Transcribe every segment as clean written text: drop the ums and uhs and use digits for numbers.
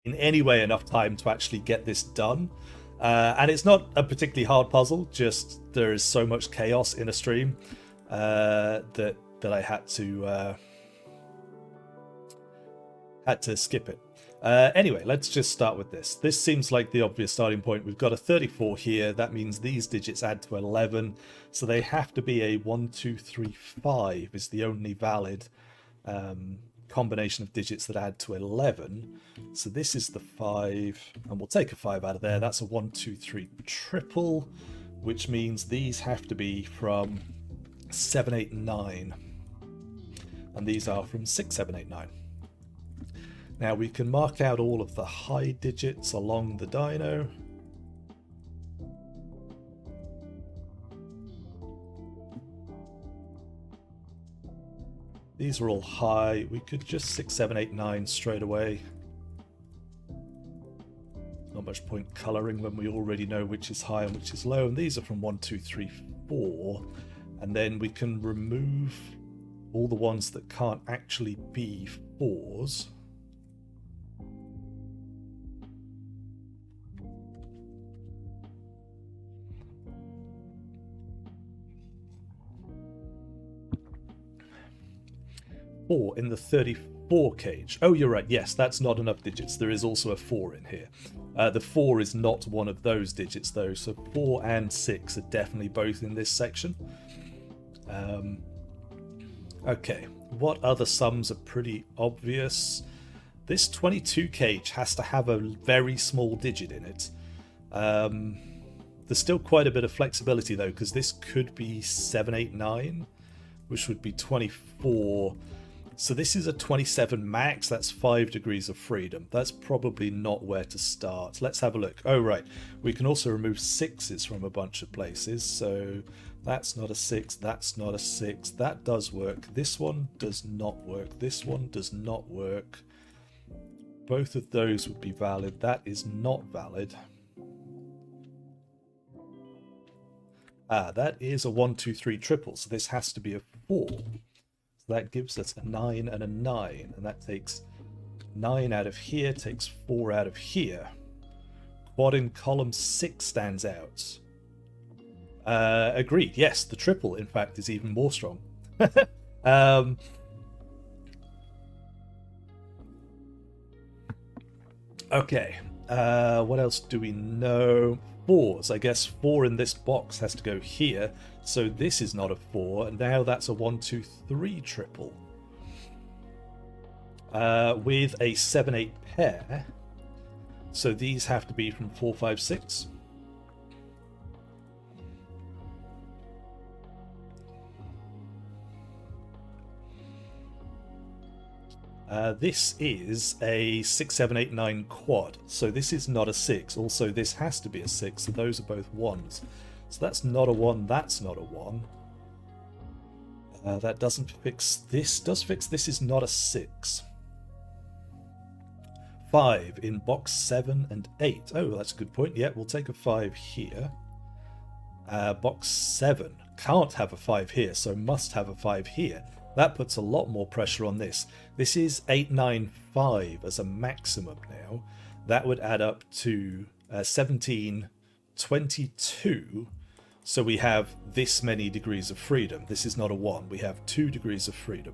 in any way enough time to actually get this done. And it's not a particularly hard puzzle, just there is so much chaos in a stream that I had to skip it. Anyway, let's just start with this. This seems like the obvious starting point. We've got a 34 here. That means these digits add to 11. So they have to be a 1, 2, 3, 5 is the only valid combination of digits that add to 11. So this is the 5, and we'll take a 5 out of there. That's a 1, 2, 3 triple, which means these have to be from 7, 8, 9. And these are from 6, 7, 8, 9. Now we can mark out all of the high digits along the dino. These are all high. We could just 6, 7, 8, 9 straight away. Not much point colouring when we already know which is high and which is low. And these are from 1, 2, 3, 4. And then we can remove all the ones that can't actually be 4s. In the 34 cage. Oh, you're right. Yes, that's not enough digits. There is also a 4 in here. The 4 is not one of those digits, though. So 4 and 6 are definitely both in this section. Okay, what other sums are pretty obvious? This 22 cage has to have a very small digit in it. There's still quite a bit of flexibility, though, because this could be 7, 8, 9, which would be 24. So this is a 27 max. That's 5 degrees of freedom. That's probably not where to start. Let's have a look. Oh, right. We can also remove 6s from a bunch of places. So that's not a 6. That's not a 6. That does work. This one does not work. This one does not work. Both of those would be valid. That is not valid. That is a 1, 2, 3 triple. So this has to be a 4. That gives us a 9 and a 9, and that takes 9 out of here, takes 4 out of here. Quad in column 6 stands out. Agreed. Yes, the triple, in fact, is even more strong. Okay, what else do we know? 4s. I guess 4 in this box has to go here. So this is not a 4, and now that's a 1, 2, 3 triple. With a 7, 8 pair. So these have to be from 4, 5, 6. This is a 6, 7, 8, 9 quad. So this is not a 6. Also, this has to be a 6. So those are both 1s. So that's not a 1, that's not a 1. That doesn't fix this. Does fix this is not a 6. 5 in box 7 and 8. Oh, that's a good point. Yeah, we'll take a 5 here. Box 7 can't have a 5 here, so must have a 5 here. That puts a lot more pressure on this. This is 8, 9, 5 as a maximum now. That would add up to 17, 22. So we have this many degrees of freedom. This is not a 1. We have 2 degrees of freedom.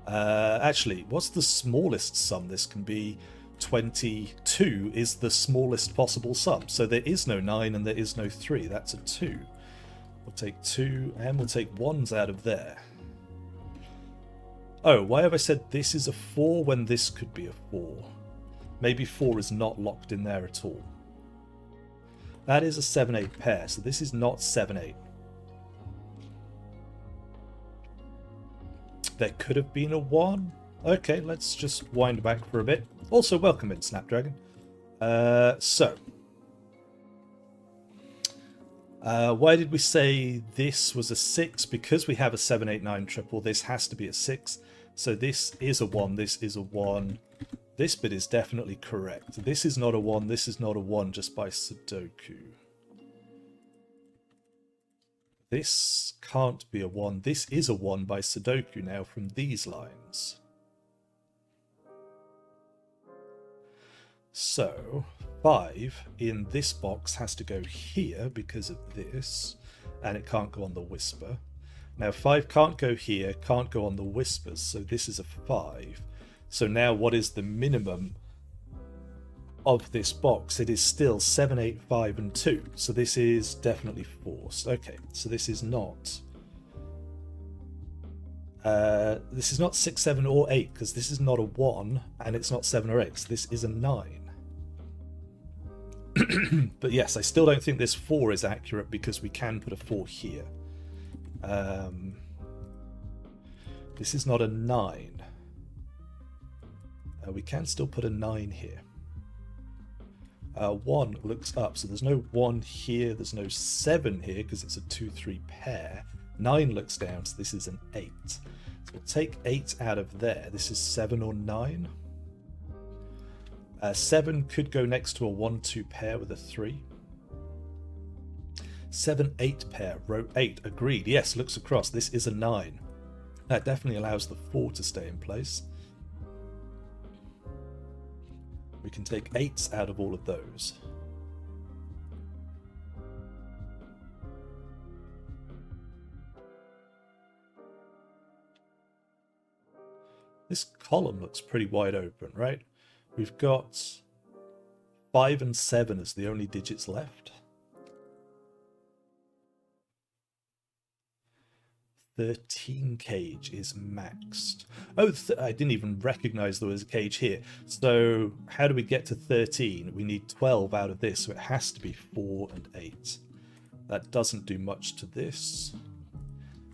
Actually, what's the smallest sum this can be? 22 is the smallest possible sum. So there is no 9 and there is no 3. That's a 2. We'll take 2 and we'll take 1s out of there. Oh, why have I said this is a 4 when this could be a 4? Maybe 4 is not locked in there at all. That is a 7, 8 pair, so this is not 7, 8. There could have been a 1. Okay, let's just wind back for a bit. Also, welcome in, Snapdragon. Why did we say this was a 6? Because we have a 7, 8, 9 triple, this has to be a 6. So this is a 1, this is a 1. This bit is definitely correct. This is not a 1, this is not a 1 just by Sudoku. This can't be a 1. This is a 1 by Sudoku now from these lines. So 5 in this box has to go here because of this, and it can't go on the Whisper. Now 5 can't go here, can't go on the Whispers, so this is a 5. So now what is the minimum of this box? It is still 7, 8, 5, and 2. So this is definitely forced. Okay, so this is not 6, 7, or 8, because this is not a 1, and it's not 7 or 8. So this is a 9. But yes, I still don't think this 4 is accurate because we can put a 4 here. This is not a 9. We can still put a 9 here. 1 looks up, so there's no 1 here, there's no 7 here because it's a 2-3 pair. 9 looks down, so this is an 8. So we'll take 8 out of there. This is 7 or 9. 7 could go next to a 1-2 pair with a 3. 7-8 pair, row 8, agreed. Yes, looks across. This is a 9. That definitely allows the 4 to stay in place. We can take 8s out of all of those. This column looks pretty wide open, right? We've got 5 and 7 as the only digits left. 13 cage is maxed. Oh, I didn't even recognize there was a cage here. So how do we get to 13? We need 12 out of this, so it has to be 4 and 8. That doesn't do much to this.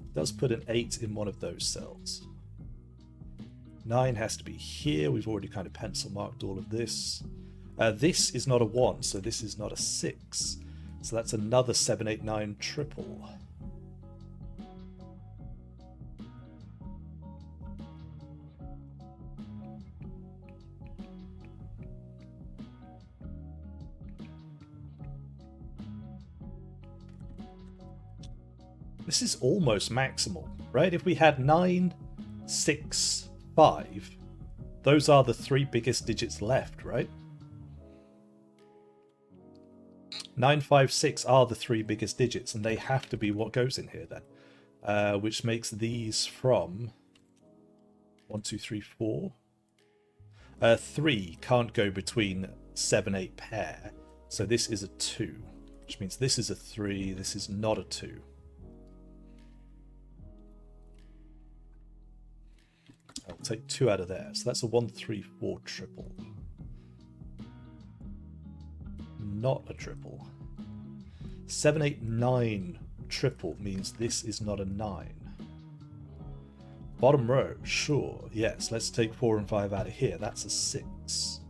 It does put an 8 in one of those cells. 9 has to be here. We've already kind of pencil marked all of this. This is not a 1, so this is not a 6. So that's another 7, 8, 9 triple. This is almost maximal, right? If we had 9, 6, 5, those are the 3 biggest digits left, right? 9, 5, 6 are the 3 biggest digits, and they have to be what goes in here then. Which makes these from 1, 2, 3, 4. 3 can't go between 7, 8 pair, so this is a 2, which means this is a 3, this is not a 2. I'll take 2 out of there. So that's a 1, 3, 4 triple. Not a triple. 7, 8, 9 triple means this is not a 9. Bottom row, sure. Yes, let's take 4 and 5 out of here. That's a 6.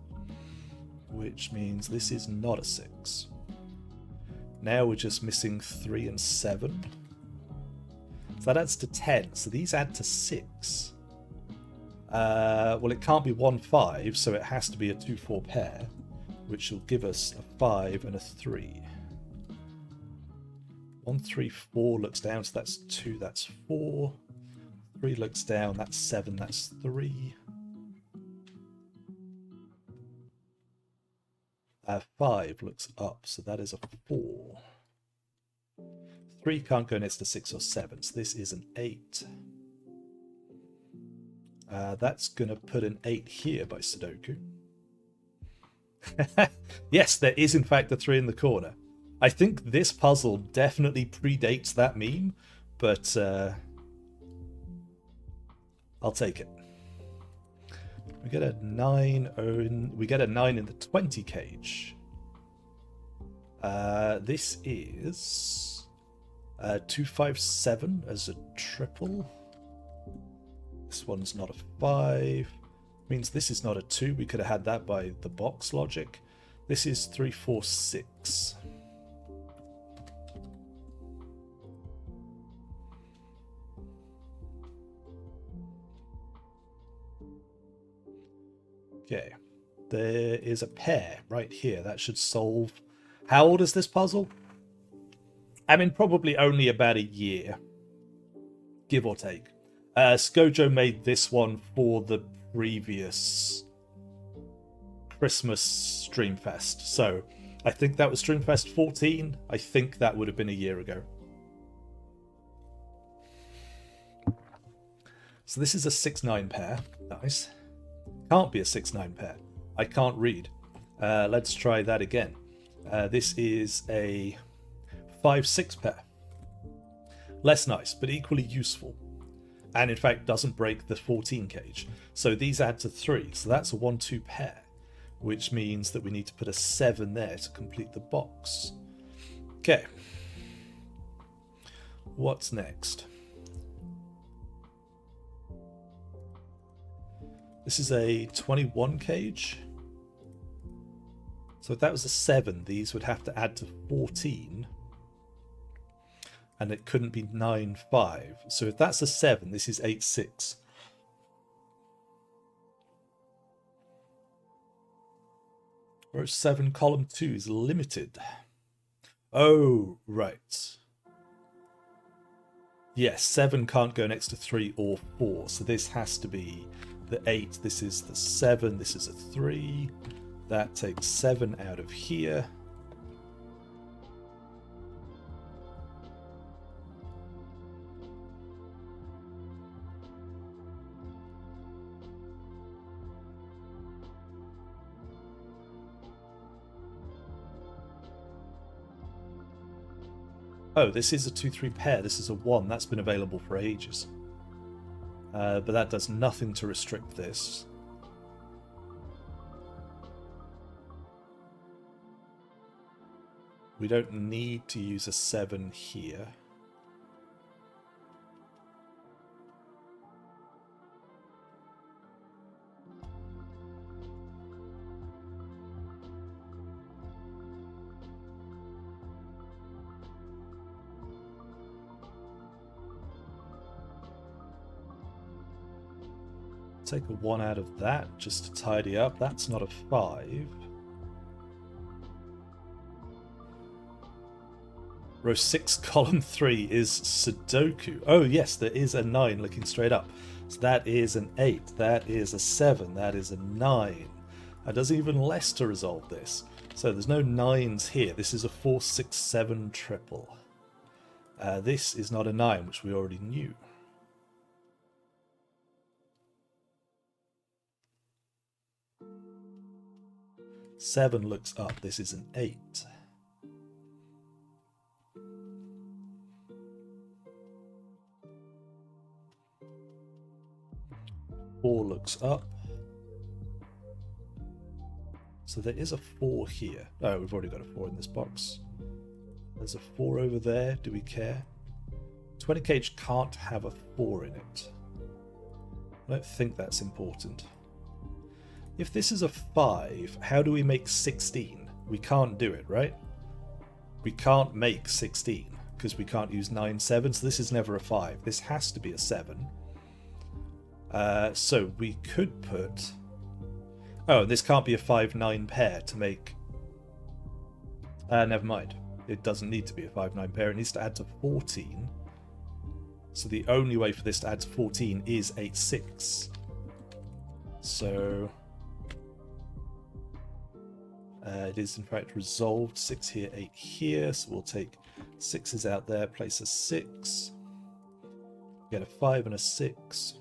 Which means this is not a 6. Now we're just missing 3 and 7. So that adds to 10. So these add to 6. Well, it can't be 1, 5, so it has to be a 2, 4 pair, which will give us a 5 and a 3. 1, 3, 4 looks down, so that's 2, that's 4. 3 looks down, that's 7, that's 3. 5 looks up, so that is a 4. 3 can't go next to 6 or 7, so this is an 8. That's going to put an 8 here by Sudoku. Yes, there is in fact a 3 in the corner. I think this puzzle definitely predates that meme, but I'll take it. We get a 9 in the 20 cage. This is 2, 5, 7 as a triple. This one's not a 5. Means this is not a 2. We could have had that by the box logic. This is 3, 4, 6. Okay. There is a pair right here. That should solve... How old is this puzzle? I mean, probably only about a year. Give or take. Skojo made this one for the previous Christmas Streamfest. So I think that was Streamfest 14. I think that would have been a year ago. So this is a 6-9 pair. Nice. Can't be a 6-9 pair. I can't read. Let's try that again. This is a 5-6 pair. Less nice, but equally useful. And in fact doesn't break the 14 cage. So these add to 3. So that's a 1-2 pair, which means that we need to put a 7 there to complete the box. Okay. What's next? This is a 21 cage. So if that was a 7, these would have to add to 14. And it couldn't be 9-5. So if that's a 7, this is 8-6. Row 7, column 2 is limited. Oh, right. Yes, 7 can't go next to 3 or 4. So this has to be the 8. This is the 7. This is a 3. That takes 7 out of here. Oh, this is a 2-3 pair. This is a 1. That's been available for ages. But that does nothing to restrict this. We don't need to use a 7 here. Take a 1 out of that just to tidy up. That's not a 5. Row 6, column 3 is Sudoku. Oh yes, there is a 9 looking straight up. So that is an 8. That is a 7. That is a 9. That does even less to resolve this. So there's no 9s here. This is a 4, 6, 7 triple. This is not a 9, which we already knew. Seven looks up. This is an 8. 4 looks up. So there is a 4 here. Oh, we've already got a 4 in this box. There's a 4 over there. Do we care? 20 cage can't have a 4 in it. I don't think that's important. If this is a 5, how do we make 16? We can't do it, right? We can't make 16 because we can't use 9 7s. So this is never a 5. This has to be a 7. So we could put... Oh, this can't be a 5-9 pair to make... never mind. It doesn't need to be a 5-9 pair. It needs to add to 14. So the only way for this to add to 14 is 8-6. So... it is in fact resolved. 6 here, 8 here. So we'll take 6s out there, place a 6. Get a 5 and a 6.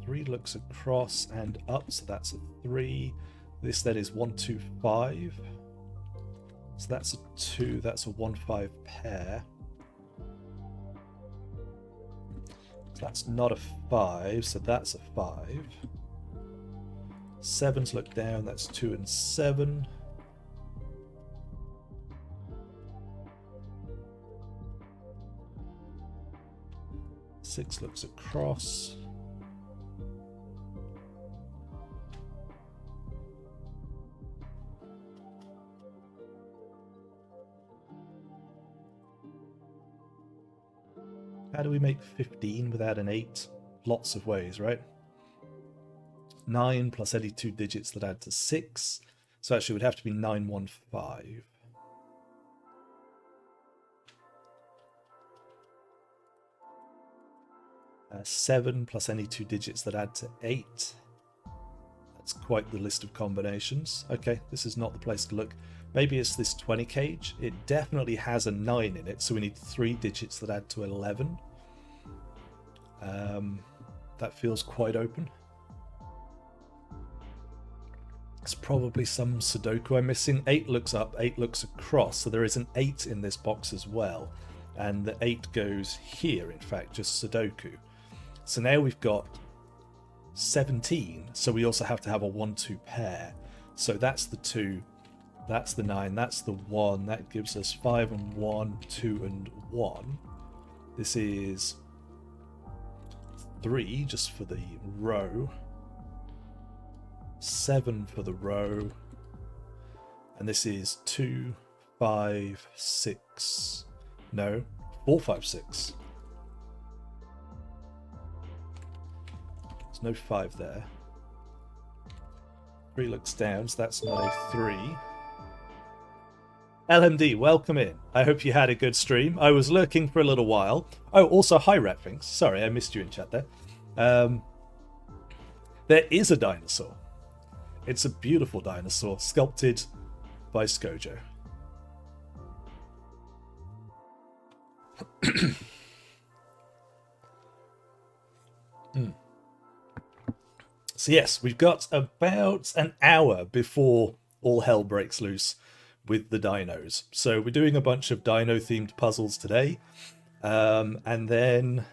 3 looks across and up, so that's a 3. This then is 1, 2, 5. So that's a 2, that's a 1, 5 pair. So that's not a 5, so that's a 5. 7s look down, that's 2 and 7. Six looks across. How do we make 15 without an 8? Lots of ways, right? 9 plus any 2 digits that add to 6. So actually it would have to be 915. 7 plus any 2 digits that add to 8. That's quite the list of combinations. Okay, this is not the place to look. Maybe it's this 20 cage. It definitely has a 9 in it, so we need 3 digits that add to 11. That feels quite open. It's probably some Sudoku I'm missing. 8 looks up, 8 looks across, so there is an 8 in this box as well. And the 8 goes here, in fact, just Sudoku. So now we've got 17, so we also have to have a 1-2 pair. So that's the 2, that's the 9, that's the 1. That gives us 5 and 1, 2 and 1. This is 3 just for the row. 7 for the row. And this is 2, 5, 6. No, 4, 5, 6. There's no 5 there. 3 looks down, so that's not a 3. LMD, welcome in. I hope you had a good stream. I was lurking for a little while. Oh, also, hi, Ratfings. Sorry, I missed you in chat there. There is a dinosaur. It's a beautiful dinosaur, sculpted by Skojo. So yes, we've got about an hour before all hell breaks loose with the dinos. So we're doing a bunch of dino-themed puzzles today. And then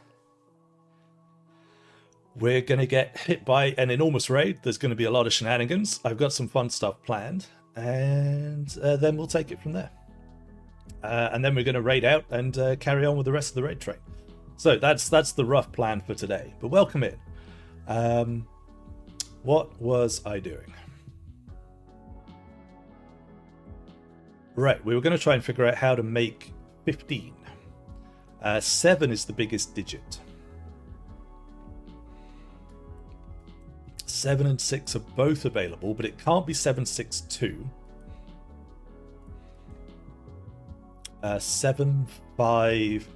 we're going to get hit by an enormous raid. There's going to be a lot of shenanigans. I've got some fun stuff planned. And then we'll take it from there. And then we're going to raid out and carry on with the rest of the raid train. So that's the rough plan for today. But welcome in. What was I doing? Right, we were going to try and figure out how to make 15. 7 is the biggest digit. 7 and 6 are both available, but it can't be 762. 7, 5,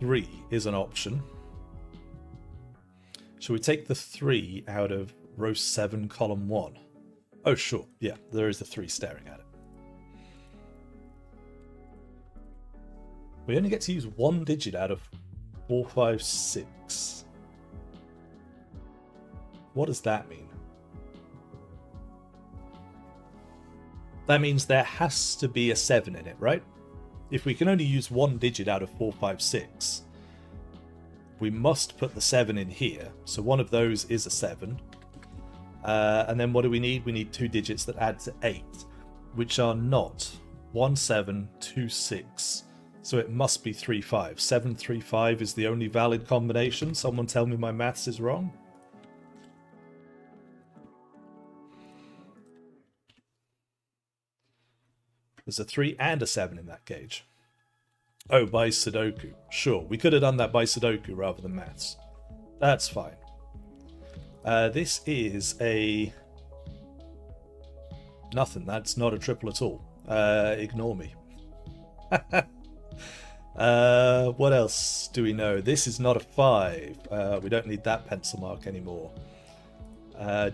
3 is an option. Shall we take the 3 out of row 7, column 1? Oh, sure. Yeah, there is a 3 staring at it. We only get to use 1 digit out of 4, 5, 6. What does that mean? That means there has to be a 7 in it, right? If we can only use 1 digit out of 4, 5, 6, we must put the 7 in here. So one of those is a 7. And then what do we need? We need 2 digits that add to 8, which are not 1, 7, 2, 6. So it must be 3, 5. 7, 3, 5 is the only valid combination. Someone tell me my maths is wrong. There's a 3 and a 7 in that cage. Oh, by Sudoku. Sure, we could have done that by Sudoku rather than maths. That's fine. This is a... nothing. That's not a triple at all. Ignore me. What else do we know? This is not a 5. We don't need that pencil mark anymore.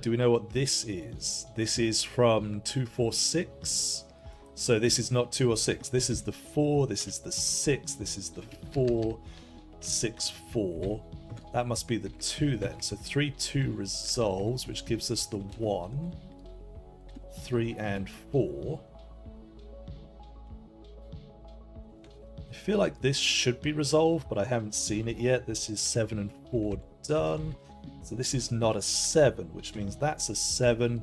Do we know what this is? This is from 246. So this is not 2 or 6. This is the 4. This is the 6. This is the 4. 6, 4. That must be the 2 then. So 3, 2 resolves, which gives us the 1. 3 and 4. I feel like this should be resolved, but I haven't seen it yet. This is 7 and 4 done. So this is not a 7, which means that's a 7.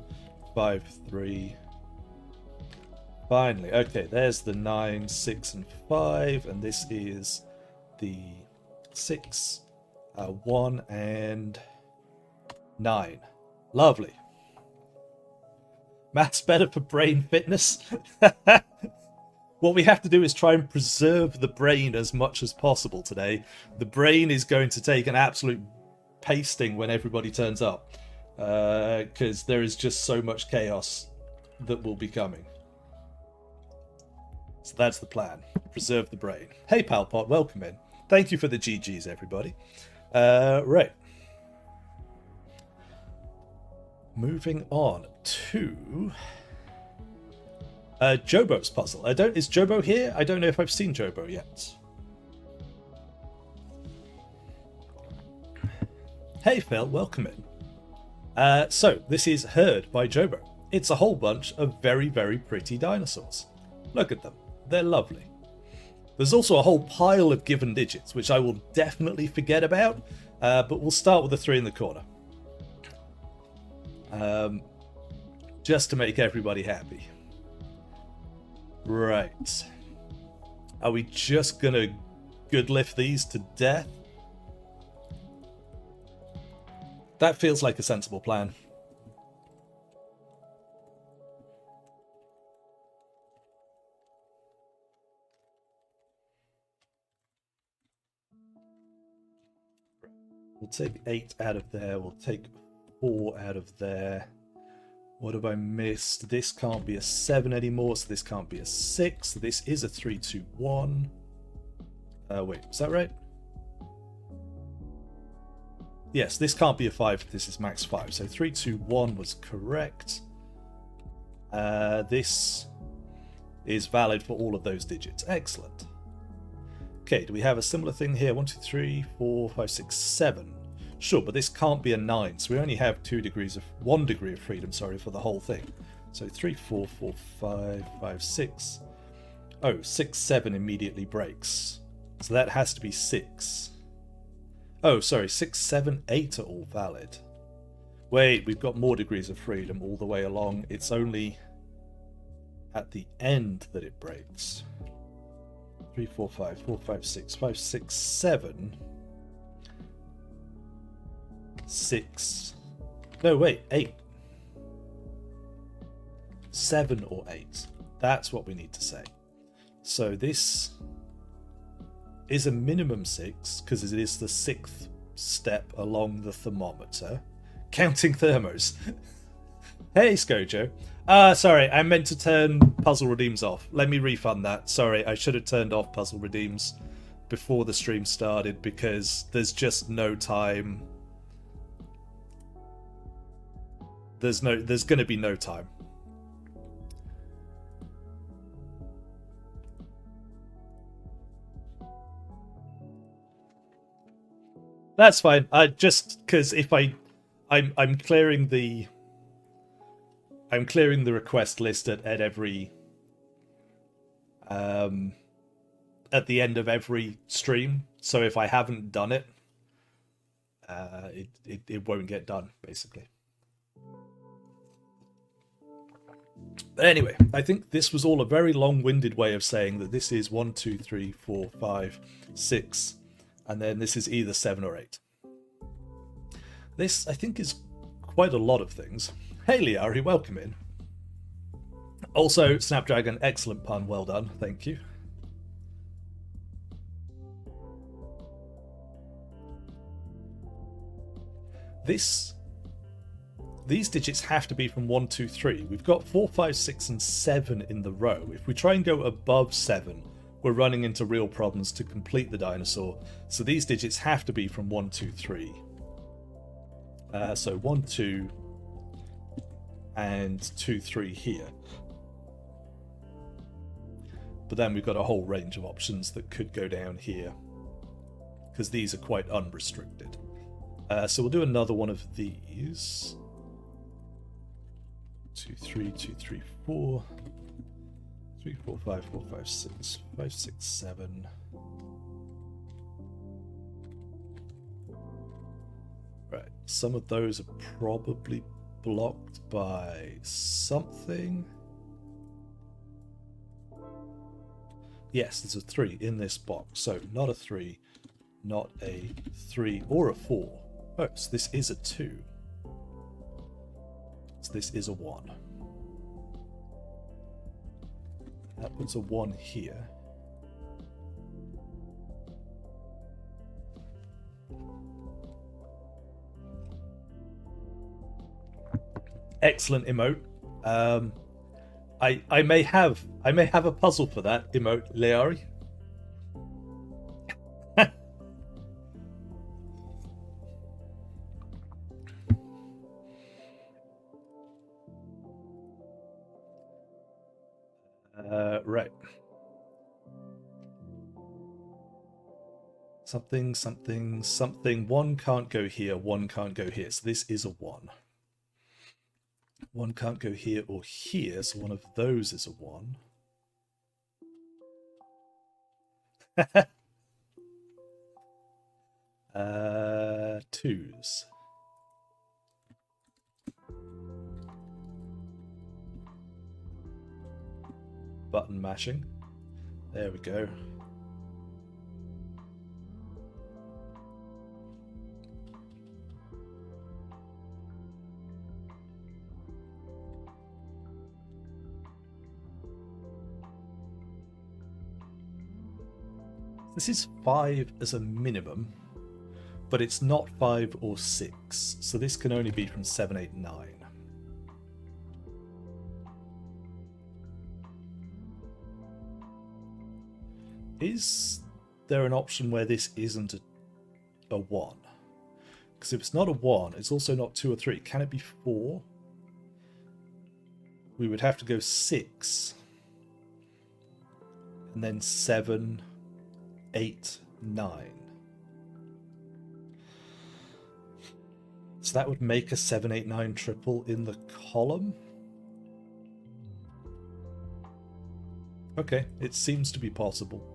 5, 3. Finally. Okay, there's the 9, 6 and 5. And this is the 6, 1 and 9. Lovely. Maths better for brain fitness. What we have to do is try and preserve the brain as much as possible today. The brain is going to take an absolute pasting when everybody turns up. Because there is just so much chaos that will be coming. So that's the plan. Preserve the brain. Hey Palpot, welcome in. Thank you for the GGs, everybody. Right. Moving on to Jobo's puzzle. Is Jobo here? I don't know if I've seen Jobo yet. Hey Phil, welcome in. So this is Herd by Jobo. It's a whole bunch of very, very pretty dinosaurs. Look at them. They're lovely. There's also a whole pile of given digits, which I will definitely forget about, but we'll start with the three in the corner. Just to make everybody happy. Right. Are we just gonna good lift these to death? That feels like a sensible plan. We'll take 8 out of there. We'll take 4 out of there. What have I missed? This can't be a 7 anymore, so this can't be a 6. This is a 3, 2, 1. Wait, is that right? Yes, this can't be a 5. This is max 5. So 3, 2, 1 was correct. This is valid for all of those digits. Excellent. Okay, do we have a similar thing here? 1, 2, 3, 4, 5, 6, 7. Sure, but this can't be a 9, so we only have 1 degree of freedom, sorry, for the whole thing. So 3, 4, 4, 5, 5, 6. Oh, 6, 7 immediately breaks. So that has to be 6. Oh, sorry, 6, 7, 8 are all valid. Wait, we've got more degrees of freedom all the way along. It's only at the end that it breaks. 3, 4, 5, 4, 5, 6, 5, 6, 7. 6. No, wait, 8. 7 or 8. That's what we need to say. So this is a minimum 6 because it is the 6th step along the thermometer. Counting thermos. Hey, Skojo. Sorry, I meant to turn puzzle redeems off. Let me refund that. Sorry, I should have turned off puzzle redeems before the stream started because there's just no time. There's going to be no time. That's fine. Just because if I'm clearing the request list at every at the end of every stream. So if I haven't done it, it won't get done basically. But anyway, I think this was all a very long-winded way of saying that this is 1, 2, 3, 4, 5, 6, and then this is either 7 or 8. This, I think, is quite a lot of things. Hey, Liari, welcome in. Also, Snapdragon, excellent pun, well done, thank you. These digits have to be from 1, 2, 3. We've got 4, 5, 6, and 7 in the row. If we try and go above 7, we're running into real problems to complete the dinosaur. So these digits have to be from 1, 2, 3. So 1, 2, and 2, 3 here. But then we've got a whole range of options that could go down here, because these are quite unrestricted. So we'll do another one of these. 2, 3, 2, 3, 4. 3, 4, 5, 4, 5, 6, 5, 6, 7. Right, some of those are probably blocked by something. Yes, there's a 3 in this box. So not a 3, not a 3 or a 4. Oh, so this is a 2. So this is a 1. That puts a 1 here. Excellent emote. I may have a puzzle for that emote, Leari. Right. Something, something, something. One can't go here, one can't go here. So this is a 1. One can't go here or here, so one of those is a 1. Twos. Button mashing. There we go. This is 5 as a minimum, but it's not 5 or 6, so this can only be from 7, 8, 9. Is there an option where this isn't a 1? Because if it's not a 1, it's also not 2 or 3. Can it be 4? We would have to go 6, and then 7, 8, 9. So that would make a 7, 8, 9 triple in the column. Okay, it seems to be possible.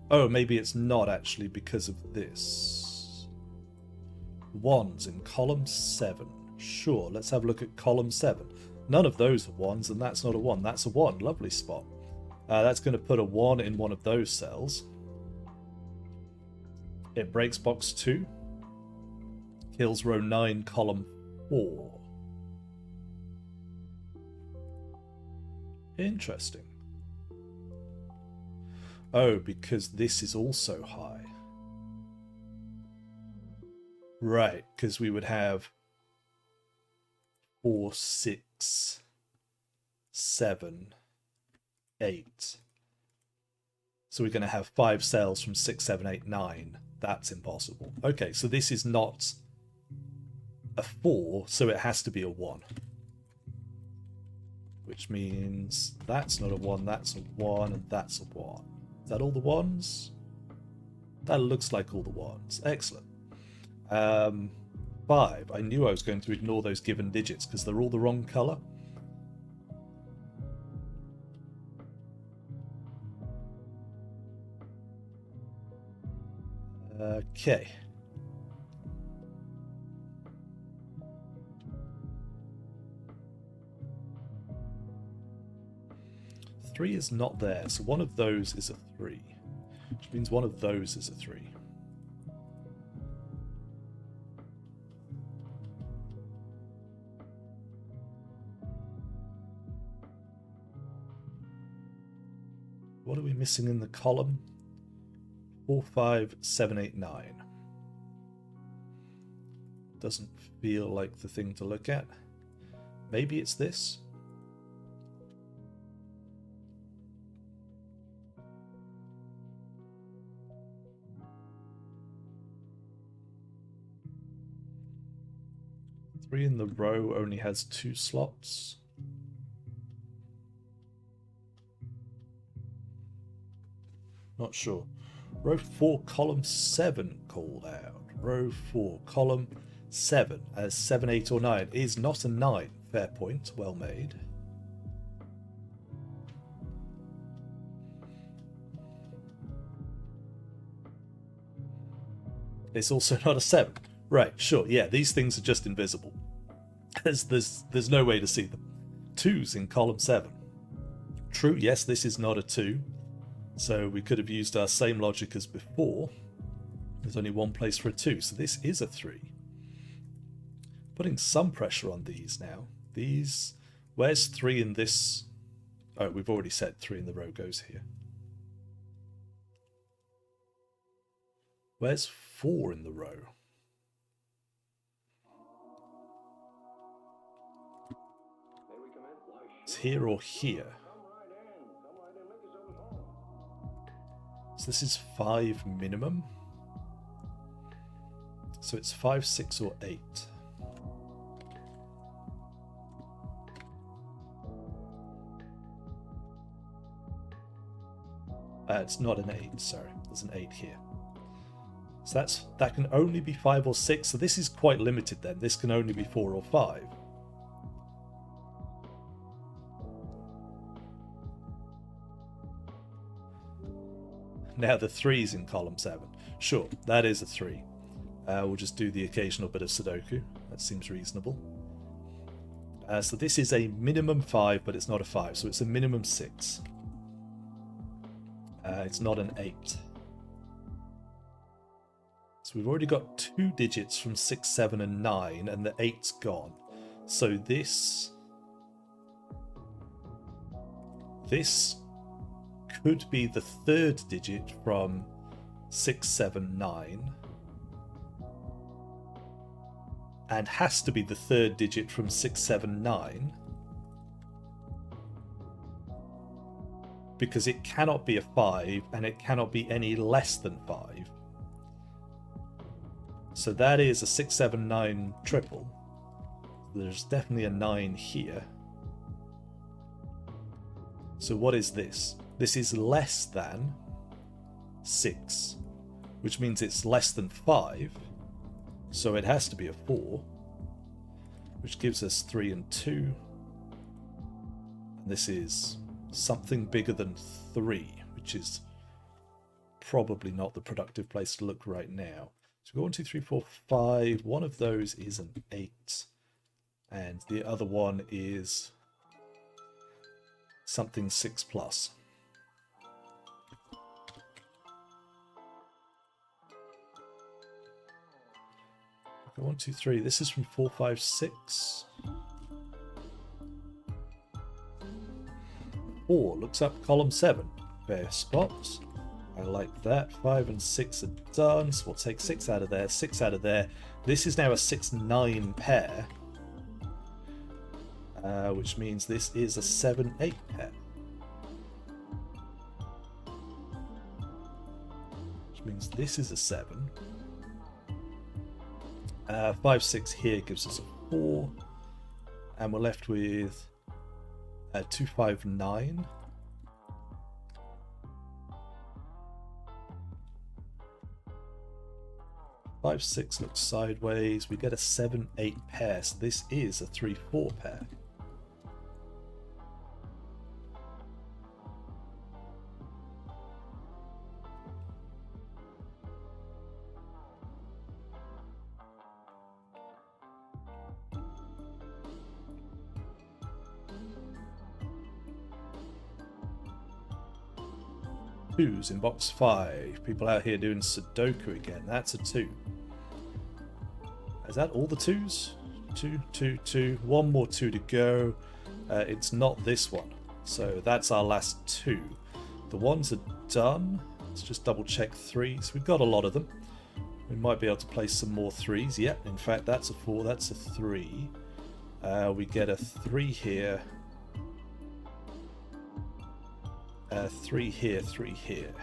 Oh, maybe it's not actually because of this. 1s in column 7. Sure, let's have a look at column 7. None of those are 1s, and that's not a 1. That's a 1. Lovely spot. That's going to put a 1 in one of those cells. It breaks box 2. Kills row 9, column 4. Interesting. Oh, because this is also high. Right, because we would have 4, 6, 7, 8. So we're going to have 5 cells from 6, 7, 8, 9. That's impossible. Okay, so this is not a 4, so it has to be a 1. Which means that's not a 1, that's a 1, and that's a 1. Is that all the 1s? That looks like all the 1s. Excellent. 5. I knew I was going to ignore those given digits because they're all the wrong colour. Okay. Three is not there, so one of those is a 3, which means one of those is a 3. What are we missing in the column? 4, 5, 7, 8, 9. Doesn't feel like the thing to look at. Maybe it's this? Three in the row only has 2 slots. Not sure. Row 4, column 7 called out. Row 4, column 7 as 7, 8 or 9 is not a 9. Fair point, well made. It's also not a 7. Right, sure, yeah, these things are just invisible. There's no way to see them. 2s in column 7. True, yes, this is not a 2. So we could have used our same logic as before. There's only one place for a 2, so this is a 3. Putting some pressure on these now. These... Where's 3 in this? Oh, we've already said 3 in the row goes here. Where's 4 in the row? It's here or here. So this is 5 minimum. So it's 5, 6 or 8. It's not an 8, sorry. There's an 8 here. So that can only be 5 or 6. So this is quite limited then. This can only be 4 or 5. Now the 3's in column 7. Sure, that is a 3. We'll just do the occasional bit of Sudoku. That seems reasonable. So this is a minimum 5, but it's not a 5. So it's a minimum 6. It's not an 8. So we've already got 2 digits from 6, 7, and 9, and the 8's gone. So this could be the 3rd digit from 6, 7, 9, and has to be the 3rd digit from 6, 7, 9, because it cannot be a 5 and it cannot be any less than 5. So that is a 6, 7, 9 triple. There's definitely a 9 here. So what is this? This is less than 6, which means it's less than 5. So it has to be a 4, which gives us 3 and 2. And this is something bigger than 3, which is probably not the productive place to look right now. So we go 1, 2, 3, 4, 5. One of those is an 8, and the other one is something 6 plus. 1, 2, 3. This is from 4, 5, 6. 4 looks up column 7. Fair spot. I like that. 5 and 6 are done, so we'll take 6 out of there, 6 out of there. This is now a 6-9 pair, which means this is a 7-8 pair. Which means this is a 7. 5, 6 here gives us a 4, and we're left with 2, 5, 9. 5, 6 looks sideways. We get a 7, 8 pair, so this is a 3, 4 pair. Twos in box 5. People out here doing Sudoku again. That's a 2. Is that all the 2s? 2, 2, 2. One more 2 to go. It's not this one. So that's our last 2. The 1s are done. Let's just double check 3s. We've got a lot of them. We might be able to place some more 3s. Yep, in fact that's a 4. That's a 3. We get a 3 here. 3 here, 3 here.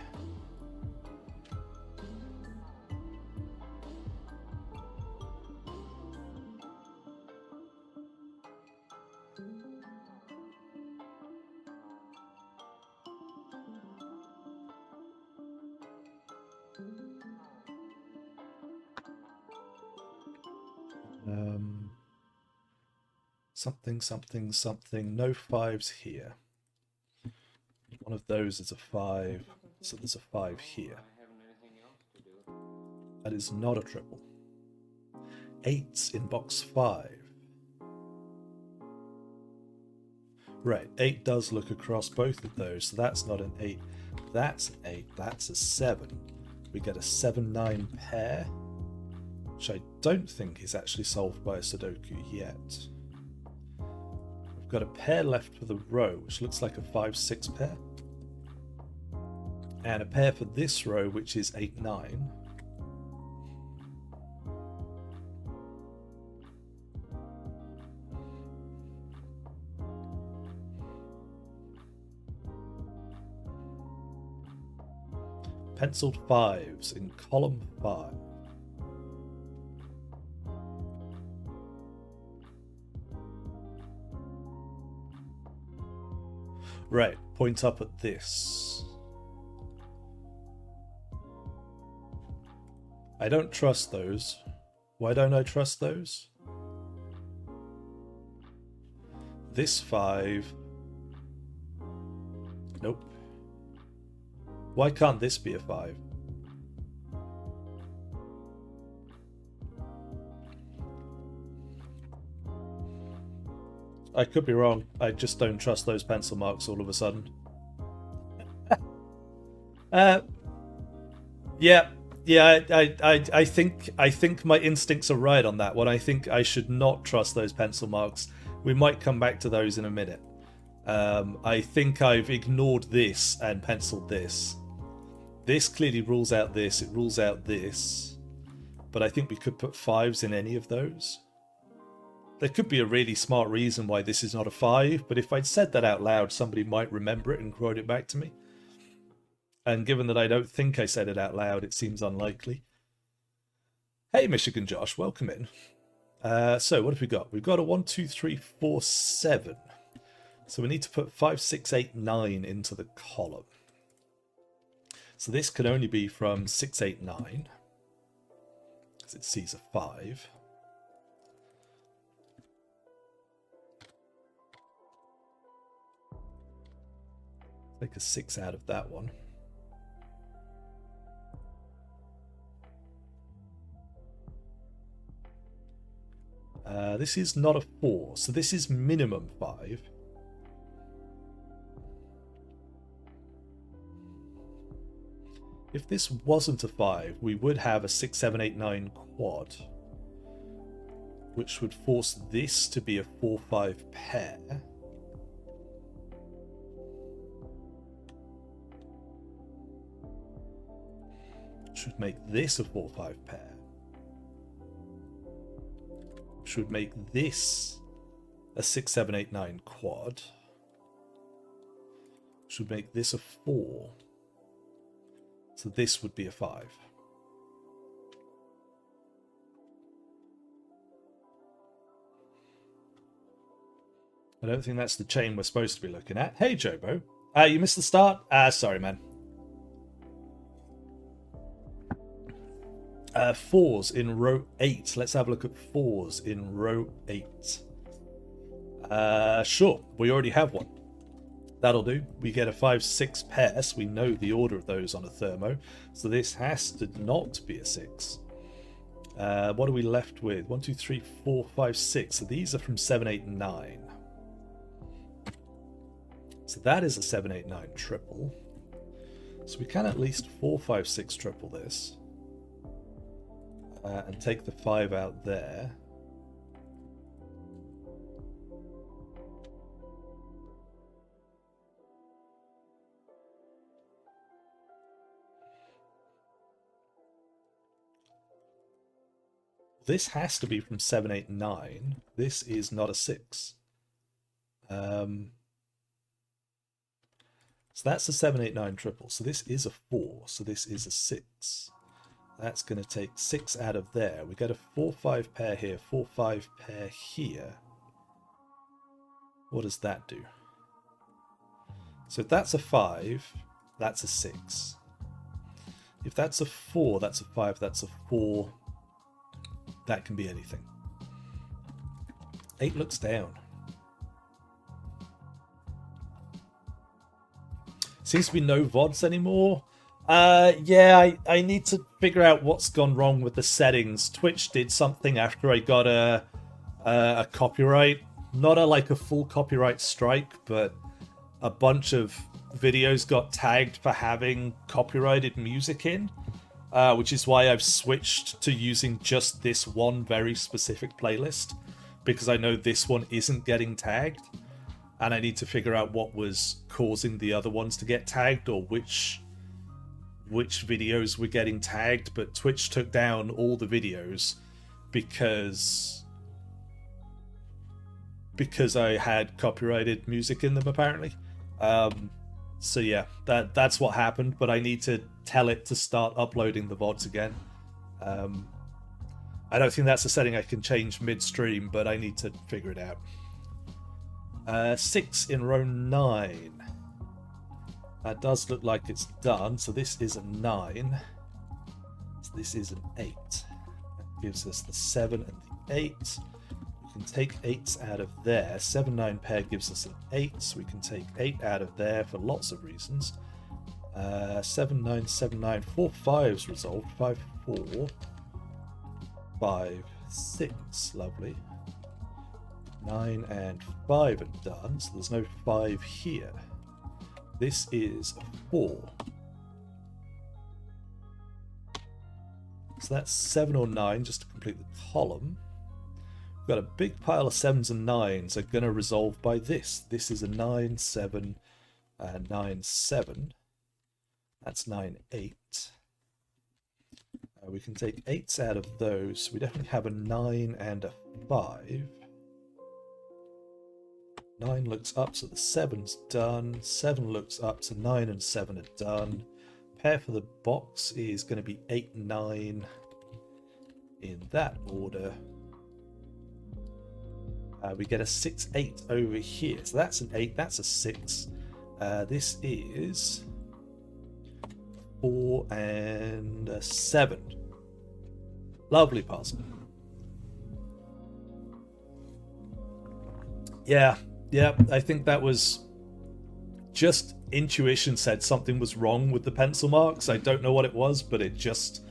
Something, something, something. No 5s here. One of those is a 5, so there's a 5 here. That is not a triple. 8s in box 5. Right, 8 does look across both of those, so that's not an 8. That's an 8, that's a 7. We get a 7-9 pair, which I don't think is actually solved by a Sudoku yet. We've got a pair left for the row, which looks like a 5-6 pair. And a pair for this row, which is 8-9. Penciled 5s in column 5. Right, point up at this. I don't trust those. Why don't I trust those? This 5. Nope. Why can't this be a 5? I could be wrong. I just don't trust those pencil marks all of a sudden. Yeah, I think my instincts are right on that one. I think I should not trust those pencil marks. We might come back to those in a minute. I think I've ignored this and penciled this. This clearly rules out this. It rules out this. But I think we could put 5s in any of those. There could be a really smart reason why this is not a 5, but if I'd said that out loud, somebody might remember it and quote it back to me. And given that I don't think I said it out loud, it seems unlikely. Hey, Michigan Josh, welcome in. So what have we got? We've got a 1, 2, 3, 4, 7. So we need to put 5, 6, 8, 9 into the column. So this can only be from 6, 8, 9. Because it sees a 5. Take a 6 out of that one. This is not a 4, so this is minimum 5. If this wasn't a 5, we would have a 6, 7, 8, 9 quad, which would force this to be a 4, 5 pair. Should make this a 4, 5 pair. Should make this a 6, 7, 8, 9 quad. Should make this a 4. So this would be a 5. I don't think that's the chain we're supposed to be looking at. Hey, Jobo. You missed the start? Sorry, man. 4s in row 8. Let's have a look at 4s in row 8. Sure, we already have one. That'll do. We get a 5, 6 pair, so we know the order of those on a thermo. So this has to not be a 6. What are we left with? 1, 2, 3, 4, 5, 6. So these are from 7, 8, 9. So that is a 7, 8, 9 triple. So we can at least 4, 5, 6 triple this. And take the 5 out there. This has to be from 7, 8, 9. This is not a 6. So that's a 7, 8, 9 triple. So this is a 4. So this is a 6. That's going to take 6 out of there. We get a 4, 5 pair here, 4, 5 pair here. What does that do? So if that's a 5, that's a 6. If that's a 4, that's a 5, that's a 4. That can be anything. 8 looks down. Seems to be no VODs anymore. Yeah, I need to figure out what's gone wrong with the settings. Twitch did something after I got a copyright. Not like a full copyright strike, but a bunch of videos got tagged for having copyrighted music in. Which is why I've switched to using just this one very specific playlist. Because I know this one isn't getting tagged. And I need to figure out what was causing the other ones to get tagged, or which videos were getting tagged. But Twitch took down all the videos because I had copyrighted music in them, apparently. So yeah, that's what happened, but I need to tell it to start uploading the VODs again. I don't think that's a setting I can change midstream, but I need to figure it out. 6 in row 9. That does look like it's done, so this is a 9. So This is an 8. That gives us the 7 and the 8. We can take 8s out of there. 7-9 pair gives us an 8, so we can take 8 out of there for lots of reasons. 7-9, 7-9, 4 5s resolved. 5-4. 5-6, lovely. 9 and 5 are done, so there's no 5 here. This is a 4. So that's 7 or 9 just to complete the column. We've got a big pile of 7s and 9s are going to resolve by this. This is a 9, 7, 9, 7. That's 9, 8. We can take 8s out of those. We definitely have a 9 and a 5. 9 looks up, so the 7's done. 7 looks up, so 9 and 7 are done. Pair for the box is going to be 8, 9 in that order. We get a 6, 8 over here. So that's an 8, that's a 6. This is 4 and a 7. Lovely puzzle. Yeah, I think that was just intuition said something was wrong with the pencil marks. I don't know what it was, but it just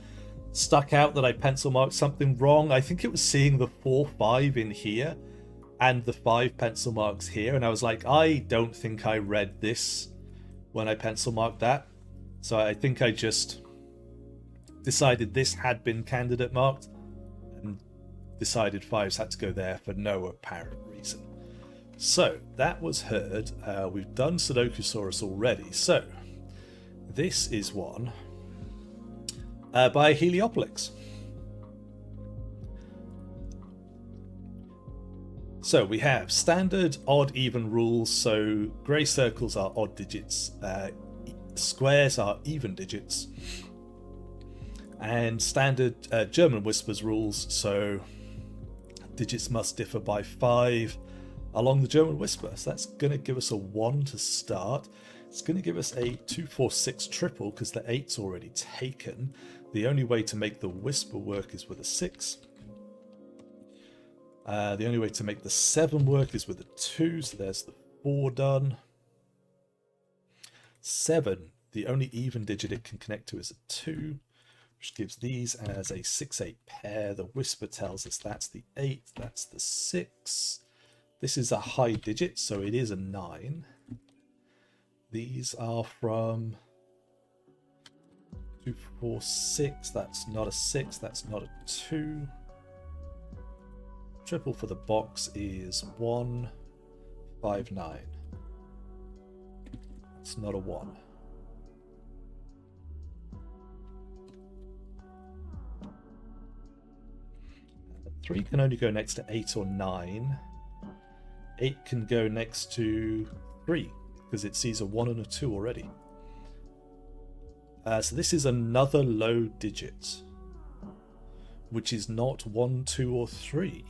stuck out that I pencil marked something wrong. I think it was seeing the 4, 5 in here and the 5 pencil marks here, and I was like, I don't think I read this when I pencil marked that. So I think I just decided this had been candidate marked and decided 5s had to go there for no apparent reason. So that was heard. We've done Sudokusaurus already. So this is one by Heliopolis. So we have standard odd even rules. So grey circles are odd digits, squares are even digits, and standard German whispers rules. So digits must differ by 5 along the German whisper. So that's going to give us a 1 to start. It's going to give us a 2, 4, 6 triple because the 8's already taken. The only way to make the whisper work is with a 6. The only way to make the 7 work is with a 2, so there's the 4 done. 7, the only even digit it can connect to is a 2, which gives these as a 6, 8 pair. The whisper tells us that's the 8, that's the 6. This is a high digit, so it is a 9. These are from 2, 4, 6. That's not a 6, that's not a 2. Triple for the box is 1, 5, 9. It's not a 1. Three can only go next to 8 or 9. 8 can go next to 3 because it sees a 1 and a 2 already. So this is another low digit, which is not 1, 2, or 3.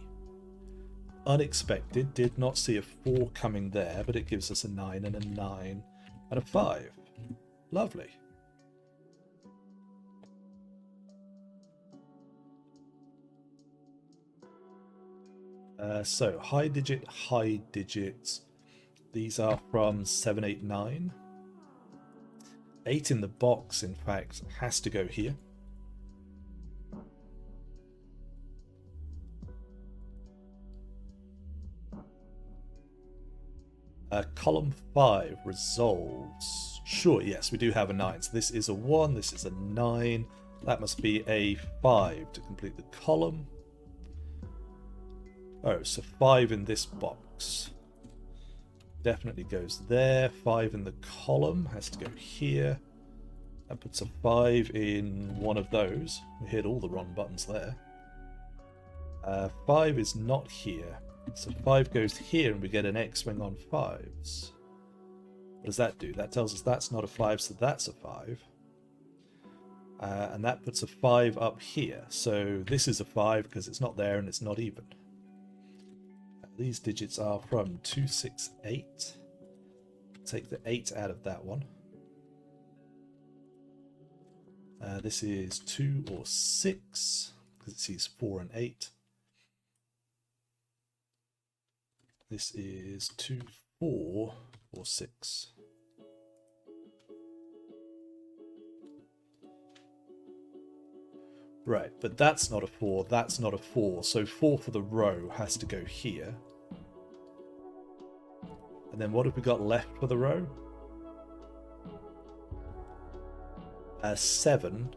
Unexpected, did not see a 4 coming there, but it gives us a 9 and a 9 and a 5. Lovely. So high digit, high digit. These are from 7, 8, 9. 8 in the box, in fact, has to go here. Column 5 resolves. Sure, yes, we do have a 9. So this is a 1, this is a 9. That must be a 5 to complete the column. Oh, so 5 in this box. Definitely goes there. 5 in the column has to go here. That puts a 5 in one of those. We hit all the wrong buttons there. 5 is not here. So 5 goes here and we get an X-wing on 5s. What does that do? That tells us that's not a 5, so that's a 5. And that puts a 5 up here. So this is a 5 because it's not there and it's not even. These digits are from 2, 6, 8. Take the 8 out of that one. This is 2 or 6, because it sees 4 and 8. This is 2, 4, or 6. Right, but that's not a 4, that's not a 4. So 4 for the row has to go here. And then what have we got left for the row? 7,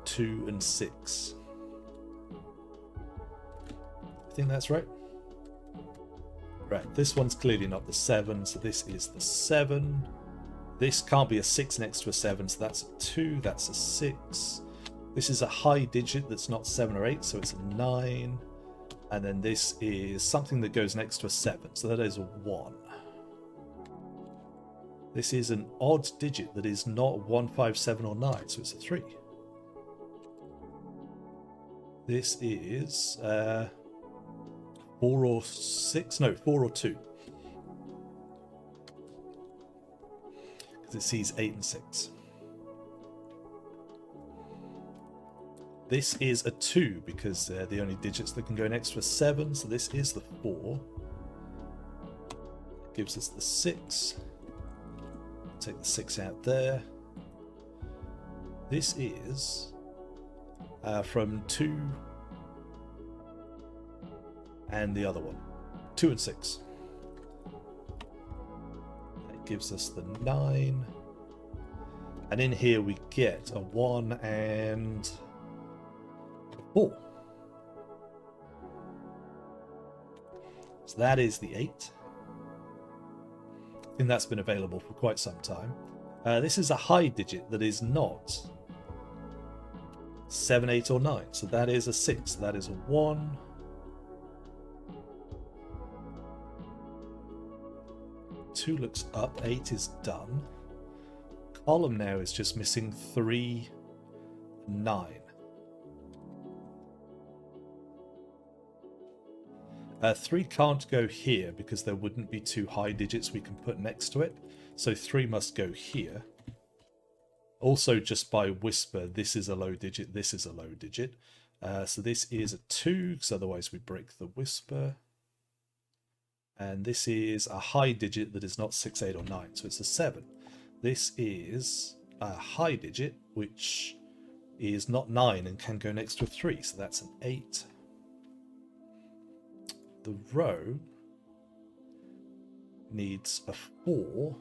2, and 6. I think that's right. Right, this one's clearly not the 7, so this is the 7. This can't be a 6 next to a 7, so that's a 2, that's a 6. This is a high digit that's not 7 or 8, so it's a 9. And then this is something that goes next to a 7, so that is a 1. This is an odd digit that is not 1, 5, 7, or 9, so it's a 3. This is 4 or 6, no, 4 or 2. Because it sees 8 and 6. This is a 2 because they're the only digits that can go next to a 7, so this is the 4. Gives us the 6. Take the 6 out there. This is from 2 and the other one. 2 and 6. That gives us the 9. And in here we get a 1 and 4. So that is the 8. I think that's been available for quite some time. This is a high digit that is not 7, 8, or 9. So that is a 6. That is a 1. Two looks up. 8 is done. Column now is just missing 3, 9. 3 can't go here because there wouldn't be 2 high digits we can put next to it. So 3 must go here. Also, just by whisper, this is a low digit, this is a low digit. So this is a 2, because otherwise we break the whisper. And this is a high digit that is not 6, 8, or 9, so it's a 7. This is a high digit, which is not 9 and can go next to a 3, so that's an 8. The row needs a 4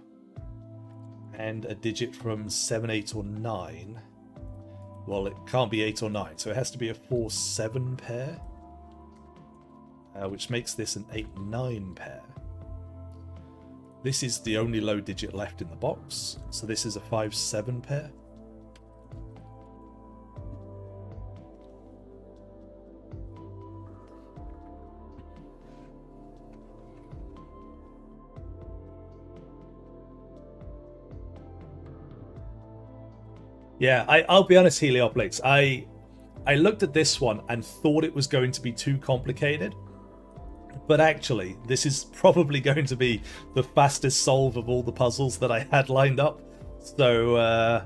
and a digit from 7, 8, or 9. Well, it can't be 8 or 9, so it has to be a 4, 7 pair, which makes this an 8, 9 pair. This is the only low digit left in the box, so this is a 5, 7 pair. Yeah, I'll be honest, Heliopolis. I looked at this one and thought it was going to be too complicated. But actually, this is probably going to be the fastest solve of all the puzzles that I had lined up. So,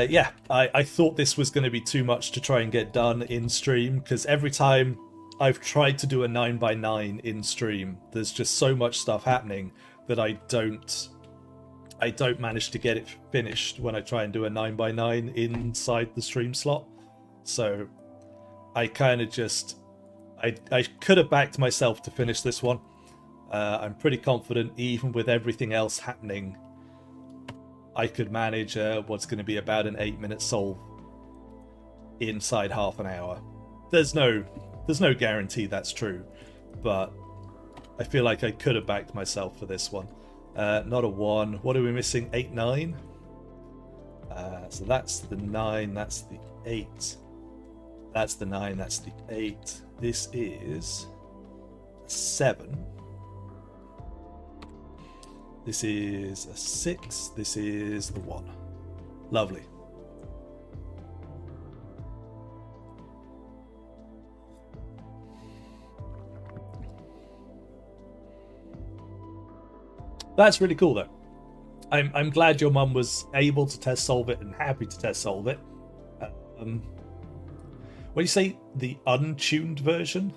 yeah, I thought this was going to be too much to try and get done in stream, because every time I've tried to do a 9x9 in stream, there's just so much stuff happening that I don't manage to get it finished when I try and do a 9x9 inside the stream slot. So I kind of just... I could have backed myself to finish this one. I'm pretty confident, even with everything else happening, I could manage what's going to be about an 8-minute solve inside half an hour. There's no guarantee that's true, but I feel like I could have backed myself for this one. Not a 1. What are we missing? 8, 9. So that's the 9, that's the 8. That's the 9, that's the 8. This is 7. This is a 6. This is the 1. Lovely. That's really cool, though. I'm glad your mum was able to test solve it and happy to test solve it. When you say the untuned version,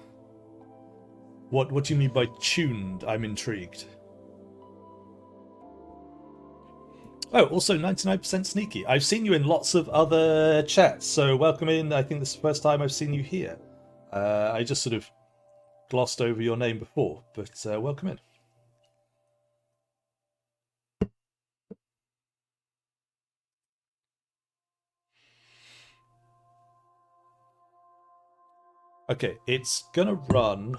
what do you mean by tuned? I'm intrigued. Oh, also 99% sneaky. I've seen you in lots of other chats, so welcome in. I think this is the first time I've seen you here. I just sort of glossed over your name before, but welcome in. Okay, it's gonna run.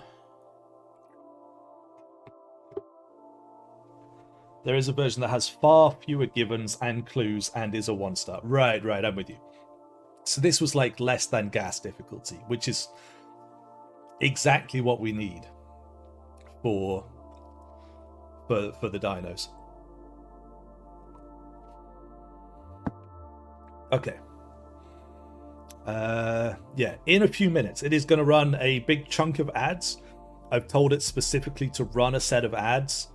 There is a version that has far fewer givens and clues and is a 1-star. Right, I'm with you. So this was like less than gas difficulty, which is exactly what we need for the dinos. Okay. Yeah, in a few minutes, it is going to run a big chunk of ads. I've told it specifically to run a set of ads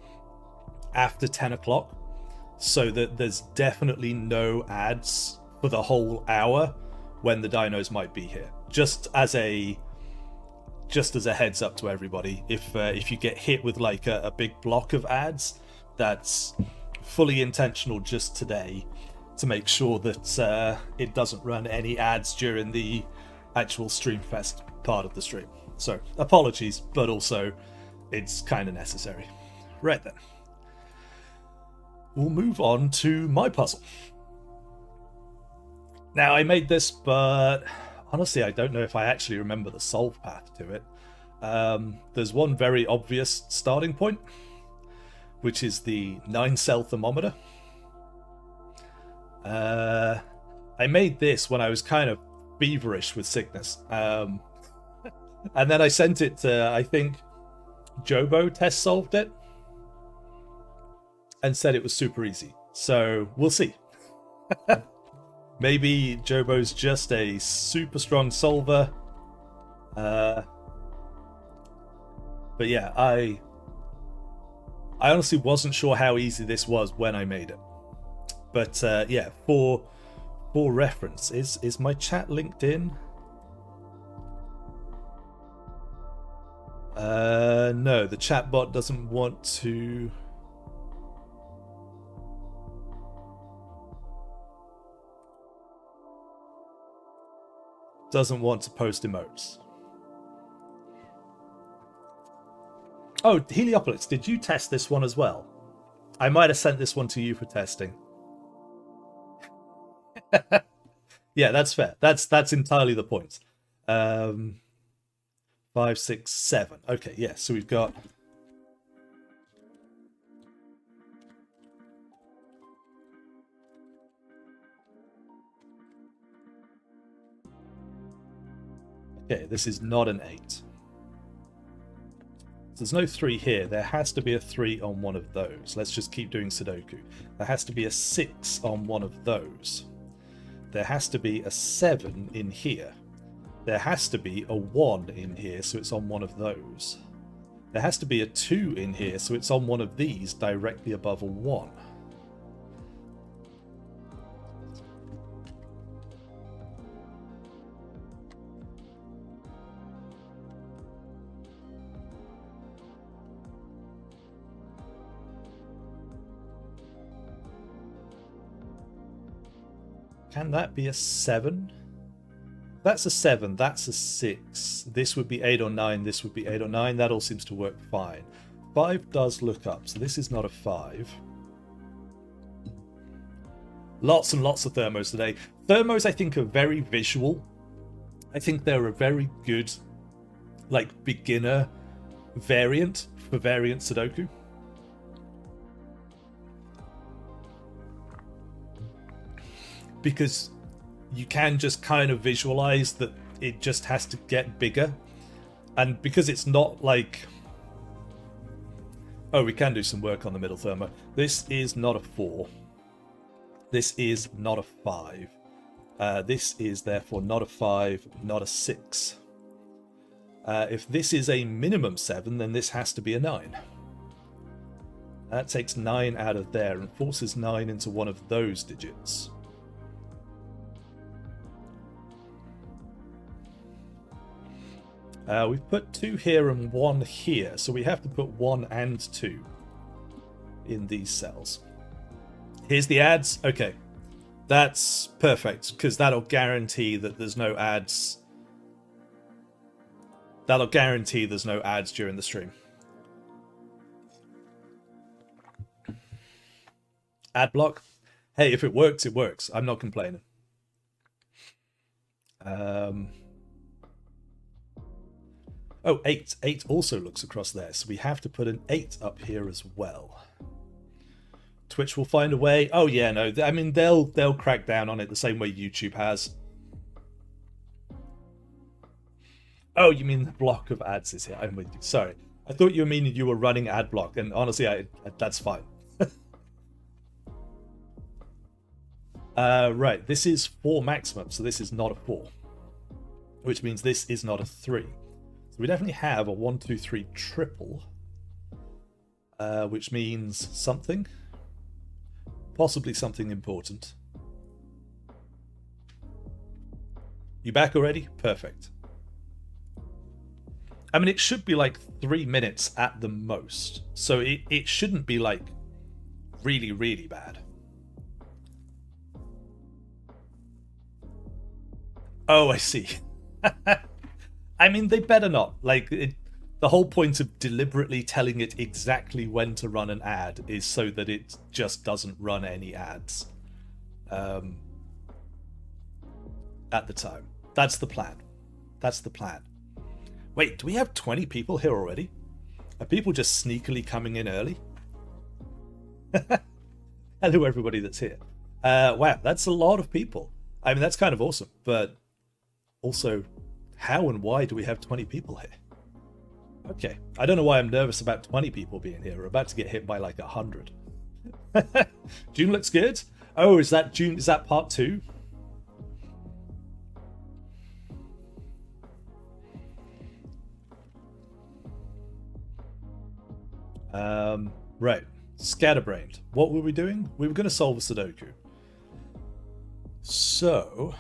after 10 o'clock, so that there's definitely no ads for the whole hour when the dinos might be here. Just as a heads up to everybody, if you get hit with like a big block of ads, that's fully intentional just today, to make sure that it doesn't run any ads during the actual Streamfest part of the stream. So apologies, but also it's kind of necessary. Right then, we'll move on to my puzzle. Now, I made this, but honestly, I don't know if I actually remember the solve path to it. There's one very obvious starting point, which is the 9-cell thermometer. I made this when I was kind of feverish with sickness. And then I sent it to, I think, Jobo test solved it and said it was super easy. So we'll see. Maybe Jobo's just a super strong solver. But yeah, I honestly wasn't sure how easy this was when I made it. But yeah, for reference, is my chat linked in? No, the chat bot doesn't want to. Doesn't want to post emotes. Oh, Heliopolis, did you test this one as well? I might have sent this one to you for testing. Yeah, that's fair. That's entirely the point. 5, 6, 7. Okay, yeah, so we've got. Okay, this is not an 8. There's no 3 here. There has to be a 3 on one of those. Let's just keep doing Sudoku. There has to be a 6 on one of those. There has to be a 7 in here. There has to be a 1 in here, so it's on one of those. There has to be a 2 in here, so it's on one of these directly above a 1. Can that be a 7? That's a 7, that's a 6. This would be 8 or 9, this would be 8 or 9. That all seems to work fine. 5 does look up, so this is not a 5. Lots and lots of thermos today. Thermos, I think, are very visual. I think they're a very good, like, beginner variant for variant Sudoku. Because you can just kind of visualize that it just has to get bigger. And because it's not like... Oh, we can do some work on the middle thermo. This is not a 4. This is not a 5. This is therefore not a 5, not a 6. If this is a minimum 7, then this has to be a 9. That takes 9 out of there and forces 9 into one of those digits. We've put 2 here and 1 here, so we have to put 1 and 2 in these cells. Here's the ads. Okay, that's perfect, because that'll guarantee that there's no ads. That'll guarantee there's no ads during the stream. Ad block. Hey, if it works, it works. I'm not complaining. Oh, 8. 8 also looks across there, so we have to put an 8 up here as well. Twitch will find a way. Oh yeah, no, I mean they'll crack down on it the same way YouTube has. Oh, you mean the block of ads is here? I'm with you. Sorry, I thought you were meaning you were running ad block, and honestly, that's fine. Right, this is 4 maximum, so this is not a 4, which means this is not a 3. So we definitely have a 1, 2, 3 triple, which means something, possibly something important. You back already? Perfect. I mean, it should be like 3 minutes at the most, so it shouldn't be like really, really bad. Oh, I see. I mean, they better not. Like, the whole point of deliberately telling it exactly when to run an ad is so that it just doesn't run any ads at the time. That's the plan. That's the plan. Wait, do we have 20 people here already? Are people just sneakily coming in early? Hello, everybody that's here. Wow, that's a lot of people. I mean, that's kind of awesome, but also, how and why do we have 20 people here? Okay, I don't know why I'm nervous about 20 people being here. We're about to get hit by like 100. June looks good. Oh, is that June? Is that part 2? Right, scatterbrained. What were we doing? We were going to solve a Sudoku. So,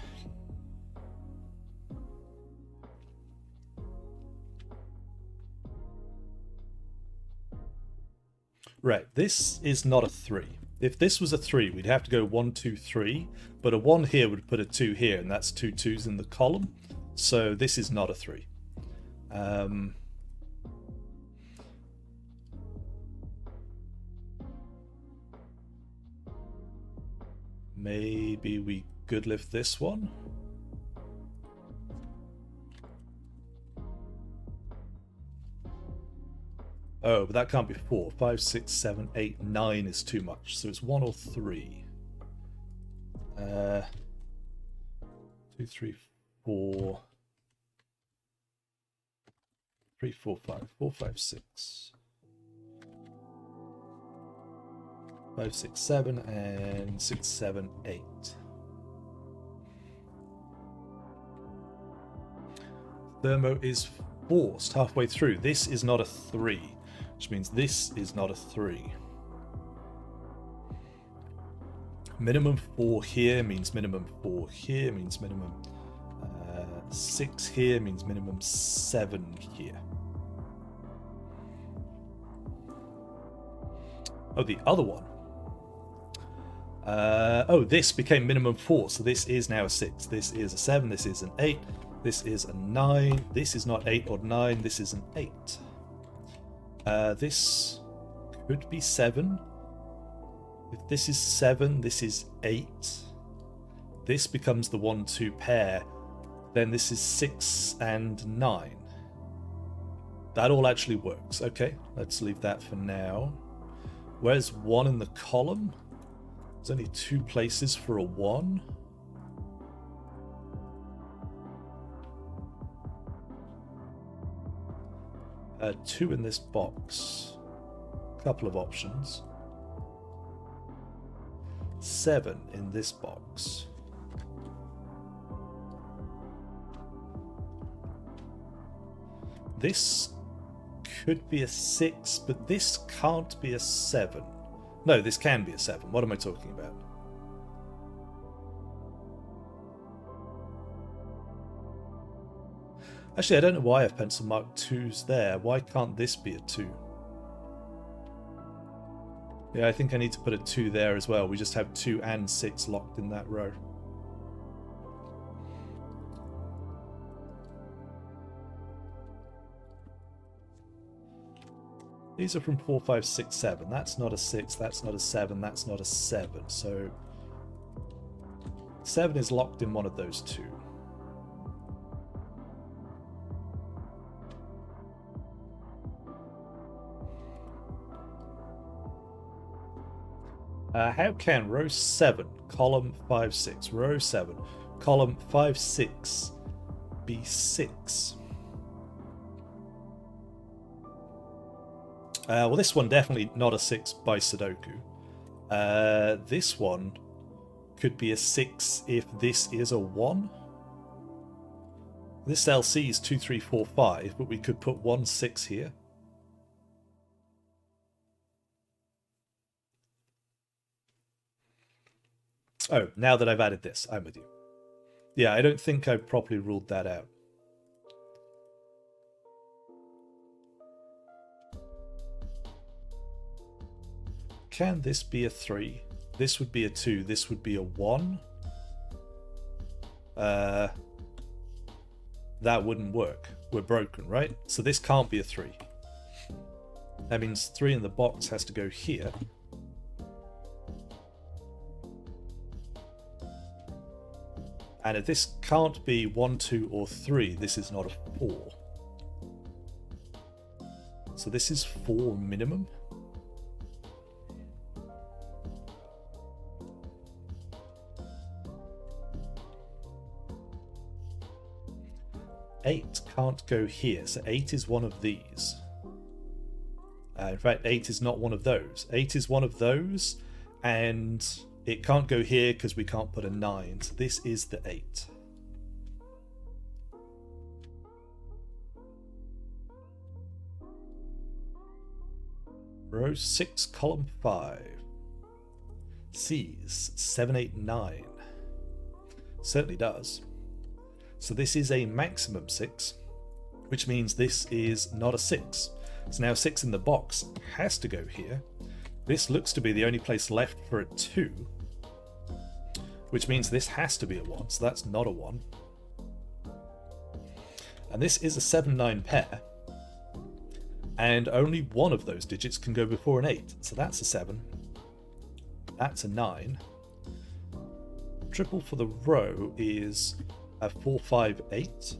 right, this is not a 3. If this was a 3, we'd have to go 1, 2, 3, but a 1 here would put a 2 here, and that's 2 2s in the column. So this is not a 3. Maybe we good lift this one. Oh, but that can't be 4. 5, 6, 7, 8, 9 is too much. So it's 1 or 3. 2, 3, 4. 3, 4, 5. 4, 5, 6. 5, 6, 7, and 6, 7, 8. Thermo is forced halfway through. This is not a 3, which means this is not a 3. Minimum 4 here means minimum 4 here means minimum 6 here means minimum 7 here. Oh, the other one. Oh, this became minimum 4, so this is now a 6. This is a 7, this is an 8, this is a 9, this is not 8 or 9, this is an 8. This could be 7. If this is 7, this is 8. This becomes the 1-2 pair. Then this is 6 and 9. That all actually works. Okay, let's leave that for now. Where's 1 in the column? There's only 2 places for a 1. Two in this box. Couple of options. 7 in this box. This could be a 6, but this can't be a 7. No, this can be a 7. What am I talking about? Actually, I don't know why I've pencil marked 2s there. Why can't this be a 2? Yeah, I think I need to put a 2 there as well. We just have 2 and 6 locked in that row. These are from 4, 5, 6, 7. That's not a 6, that's not a 7, that's not a 7. So 7 is locked in one of those two. How can row 7, column 5, 6, row 7, column 5, 6 be 6? Well, this one definitely not a 6 by Sudoku. This one could be a 6 if this is a 1. This LC is 2, 3, 4, 5, but we could put 1, 6 here. Oh, now that I've added this, I'm with you. Yeah, I don't think I've properly ruled that out. Can this be a 3? This would be a 2. This would be a 1. That wouldn't work. We're broken, right? So this can't be a 3. That means 3 in the box has to go here. And if this can't be 1, 2, or 3, this is not a 4. So this is 4 minimum. Eight can't go here, so 8 is one of these. In fact, 8 is not one of those. 8 is one of those, and it can't go here because we can't put a 9. So this is the 8. Row 6, column 5. C's 7, 8, 9. Certainly does. So this is a maximum 6, which means this is not a 6. So now 6 in the box has to go here. This looks to be the only place left for a 2, which means this has to be a 1, so that's not a 1. And this is a 7-9 pair, and only one of those digits can go before an 8, so that's a 7. That's a 9. Triple for the row is a 4, 5, 8.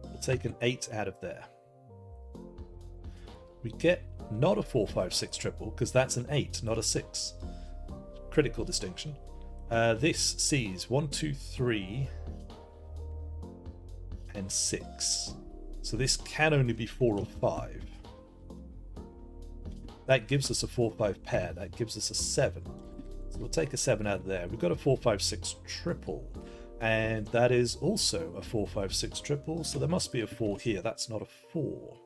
We'll take an 8 out of there. We get not a 4, 5, 6 triple because that's an 8, not a 6. Critical distinction. This sees 1, 2, 3, and 6. So this can only be 4 or 5. That gives us a 4, 5 pair. That gives us a 7. So we'll take a 7 out of there. We've got a 4, 5, 6 triple. And that is also a 4, 5, 6 triple. So there must be a 4 here. That's not a 4.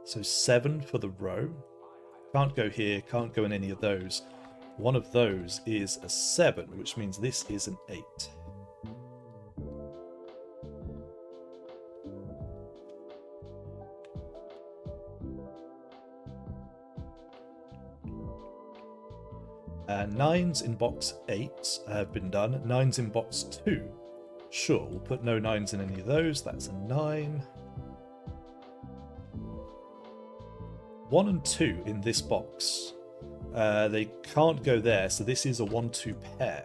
So 7 for the row. Can't go here, can't go in any of those. One of those is a 7, which means this is an 8. Nines in box 8 have been done. 9s in box 2. Sure, we'll put no 9s in any of those. That's a 9. 1 and 2 in this box. They can't go there, so this is a 1, 2 pair.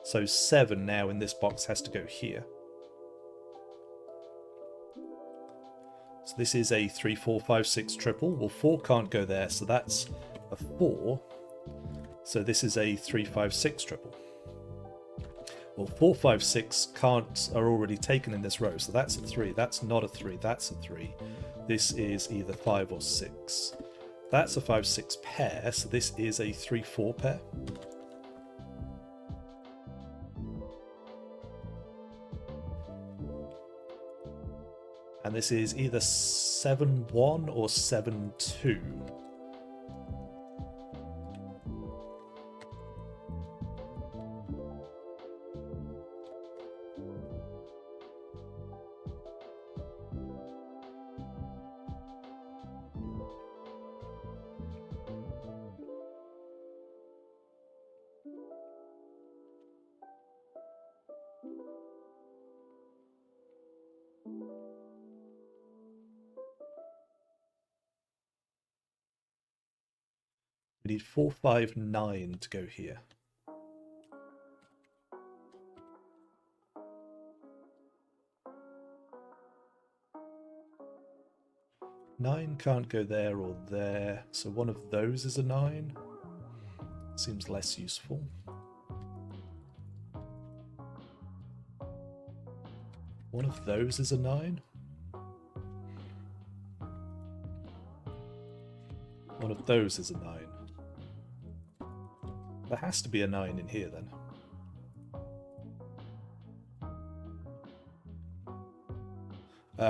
So 7 now in this box has to go here. So this is a 3, 4, 5, 6 triple. Well, 4 can't go there, so that's a 4. So this is a 3, 5, 6 triple. Well, 4, 5, 6 can't are already taken in this row, so that's a 3. That's not a 3. That's a 3. This is either 5 or 6. That's a 5, 6 pair, so this is a 3, 4 pair. And this is either 7, 1 or 7, 2. We need 4, 5, 9 to go here. Nine can't go there or there, so one of those is a 9. Seems less useful. One of those is a 9. One of those is a 9. There has to be a 9 in here then.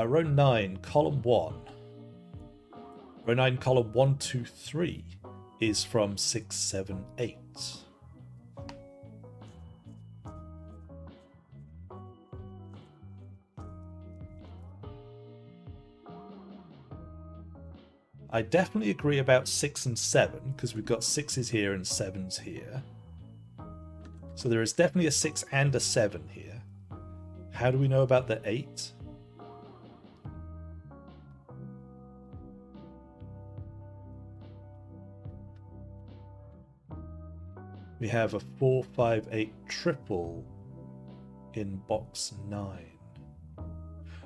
Row 9, column 1. Row 9, column 1, 2, 3 is from 6, 7, 8. I definitely agree about 6 and 7, because we've got 6s here and 7s here. So there is definitely a 6 and a 7 here. How do we know about the 8? We have a 4, 5, 8 triple in box 9.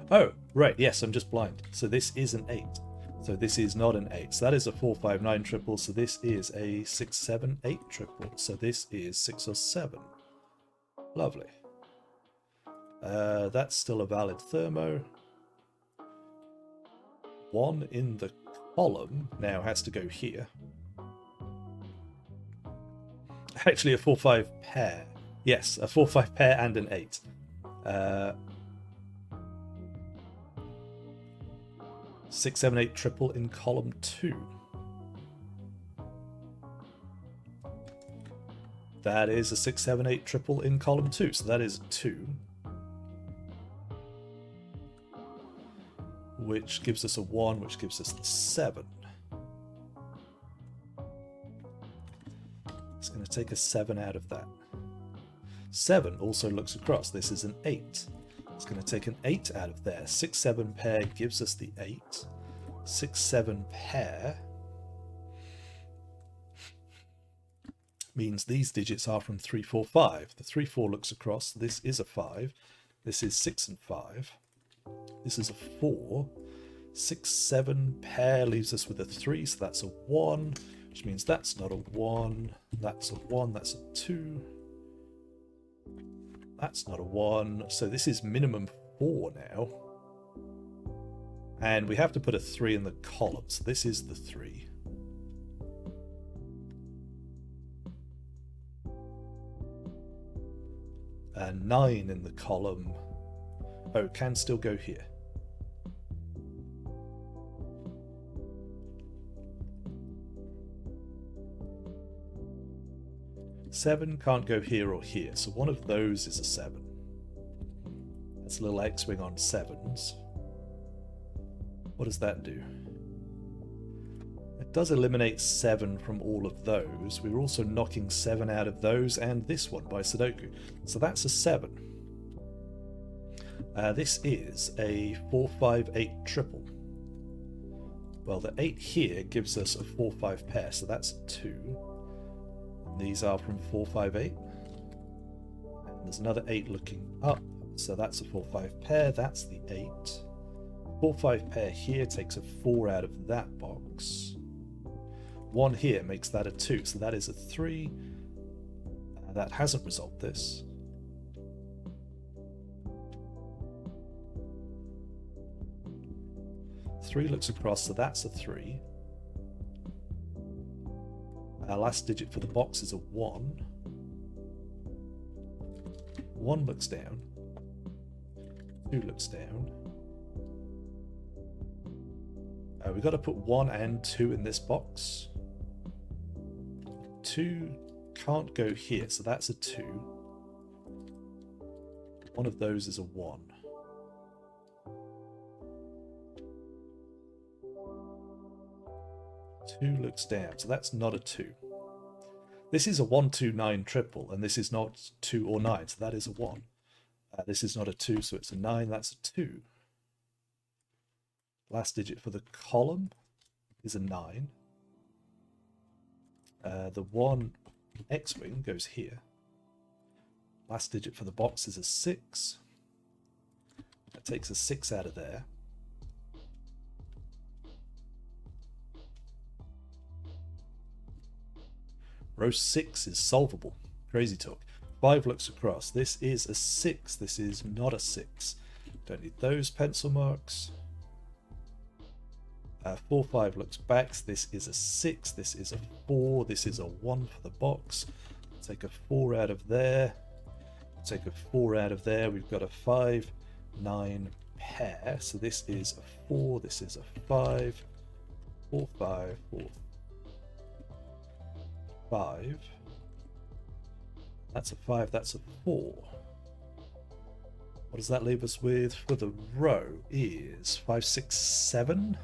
Oh, right, yes, I'm just blind. So this is an 8. So this is not an 8. So that is a 4, 5, 9 triple. So this is a 6, 7, 8 triple. So this is 6 or 7. Lovely. That's still a valid thermo. 1 in the column now has to go here. Actually, a 4, 5 pair. Yes, a 4, 5 pair and an 8. 6, 7, 8 triple in column 2. That is a 6, 7, 8 triple in column 2. So that is 2. Which gives us a 1, which gives us the 7. It's going to take a 7 out of that. 7 also looks across. This is an 8. It's going to take an 8 out of there. 6, 7 pair gives us the 8. 6, 7 pair means these digits are from 3, 4, 5. The 3, 4 looks across. This is a 5. This is 6 and 5. This is a 4. 6, 7 pair leaves us with a 3, so that's a 1, which means that's not a 1. That's a 1. That's a 2. That's not a 1. So this is minimum 4 now. And we have to put a 3 in the column. So this is the 3. And 9 in the column. Oh, can still go here. Seven can't go here or here, so one of those is a 7. That's a little X-wing on 7s. What does that do? It does eliminate 7 from all of those. We're also knocking 7 out of those and this one by Sudoku. So that's a 7. This is a 4, 5, 8 triple. Well, the 8 here gives us a 4, 5 pair, so that's a 2. These are from 4, 5, 8. And there's another 8 looking up. So that's a 4, 5 pair. That's the 8. 4, 5 pair here takes a 4 out of that box. 1 here makes that a 2. So that is a 3. That hasn't resolved this. 3 looks across, so that's a 3. Our last digit for the box is a 1. 1 looks down. 2 looks down. We've got to put 1 and 2 in this box. 2 can't go here, so that's a 2. One of those is a 1. Two looks down, so that's not a 2. This is a 1, 2, 9 triple, and this is not 2 or 9, so that is a 1. This is not a 2, so it's a 9, that's a 2. Last digit for the column is a 9. The 1 X-wing goes here. Last digit for the box is a 6. That takes a 6 out of there. Row 6 is solvable. Crazy talk. 5 looks across. This is a 6. This is not a 6. Don't need those pencil marks. 4, 5 looks back. This is a 6. This is a 4. This is a 1 for the box. Take a 4 out of there. Take a 4 out of there. We've got a 5, 9 pair. So this is a 4. This is a 5. 4, 5, 4, 5. That's a 5. That's a 4. What does that leave us with for the row? Is 5, 6, 7.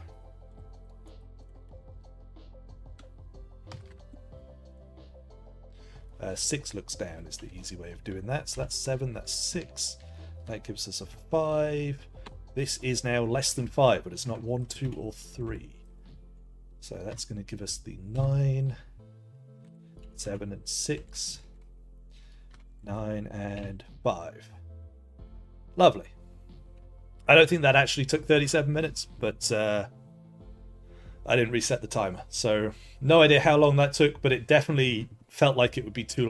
Six looks down is the easy way of doing that. So that's 7, that's 6. That gives us a 5. This is now less than 5, but it's not 1, 2, or 3. So that's going to give us the 9, 7, and 6, 9, and 5. Lovely. I don't think that actually took 37 minutes, but I didn't reset the timer. So no idea how long that took, but it definitely felt like it would be too